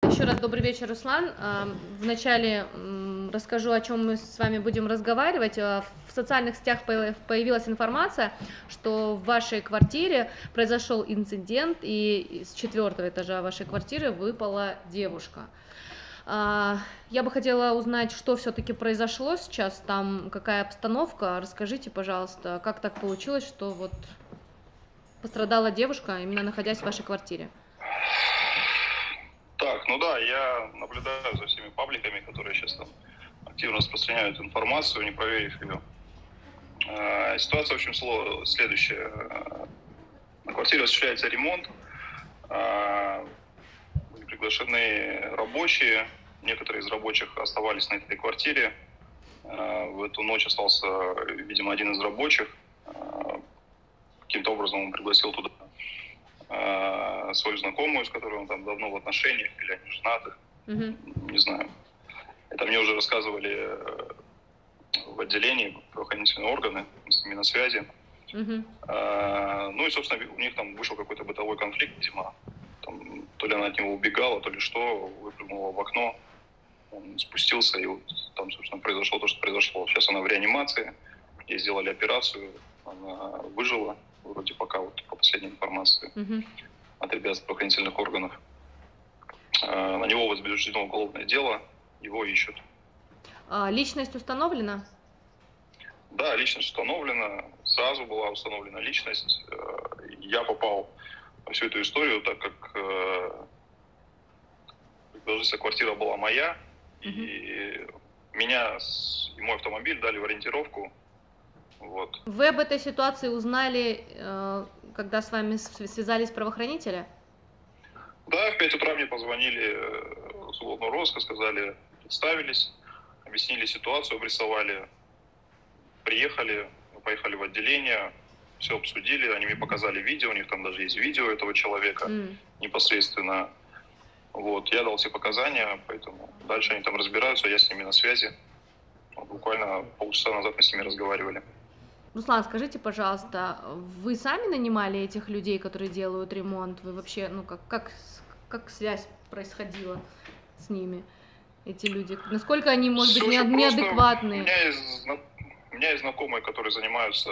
Еще раз добрый вечер, Руслан. Вначале расскажу, о чем мы с вами будем разговаривать. В социальных сетях появилась информация, что в вашей квартире произошел инцидент, и с 4-го этажа вашей квартиры выпала девушка. Я бы хотела узнать, что все-таки произошло сейчас, там какая обстановка. Расскажите, пожалуйста, как так получилось, что вот пострадала девушка, именно находясь в вашей квартире? Так, ну да, я наблюдаю за всеми пабликами, которые сейчас там активно распространяют информацию, не проверив ее. Ситуация, в общем, следующая. На квартире осуществляется ремонт, были приглашены рабочие, некоторые из рабочих оставались на этой квартире. В эту ночь остался, видимо, один из рабочих. Каким-то образом он пригласил туда свою знакомую, с которой он там давно в отношениях, или они женаты, не знаю. Это мне уже рассказывали в отделении правоохранительные органы, с ними на связи. Ну и, собственно, у них там вышел какой-то бытовой конфликт, видимо. Там, то ли она от него убегала, то ли что, выпрыгнула в окно, он спустился, и вот там, собственно, произошло то, что произошло. Сейчас она в реанимации, ей сделали операцию, она выжила, вроде пока, вот по последней информации от ребят правоохранительных органов. На него возбуждено уголовное дело, его ищут. Личность установлена? Да, личность установлена, сразу была установлена личность. Я попал во всю эту историю, так как предположительно квартира была моя, и меня и мой автомобиль дали в ориентировку. Вот. Вы об этой ситуации узнали, когда с вами связались правоохранители? Да, в 5 утра мне позвонили с уголовного розыска, сказали, представились, объяснили ситуацию, обрисовали. Приехали, мы поехали в отделение, все обсудили, они мне показали видео, у них там даже есть видео этого человека непосредственно. Вот, я дал все показания, поэтому дальше они там разбираются, я с ними на связи. Вот, буквально полчаса назад мы с ними разговаривали. Руслан, скажите, пожалуйста, вы сами нанимали этих людей, которые делают ремонт? Вы вообще, ну как связь происходила с ними, эти люди? Насколько они, может быть, неадекватные? У меня есть знакомые, которые занимаются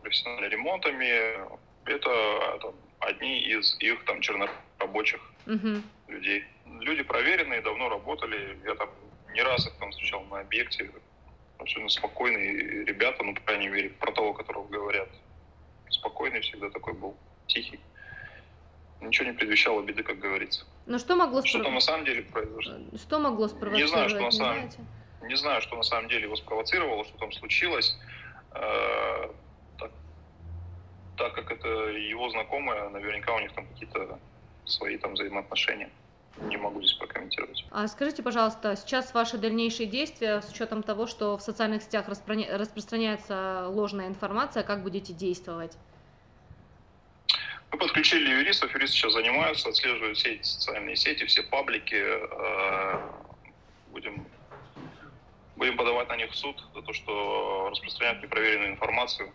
профессиональными ремонтами. Это там, одни из их там чернорабочих людей. Люди проверенные, давно работали. Я там не раз их там встречал на объекте. Абсолютно спокойные ребята, ну, по крайней мере, про того, которого говорят. Спокойный всегда такой был, тихий. Ничего не предвещало беды, как говорится. Но что могло Что там на самом деле произошло? Что могло спровоцировать? Не знаю, что на самом деле его спровоцировало, что там случилось. Так как это его знакомая, наверняка у них там какие-то свои там взаимоотношения. Не могу здесь прокомментировать. А скажите, пожалуйста, сейчас ваши дальнейшие действия, с учетом того, что в социальных сетях распространяется ложная информация, как будете действовать? Мы подключили юристов, юристы сейчас занимаются, отслеживают все эти социальные сети, все паблики. Будем подавать на них в суд за то, что распространяют непроверенную информацию.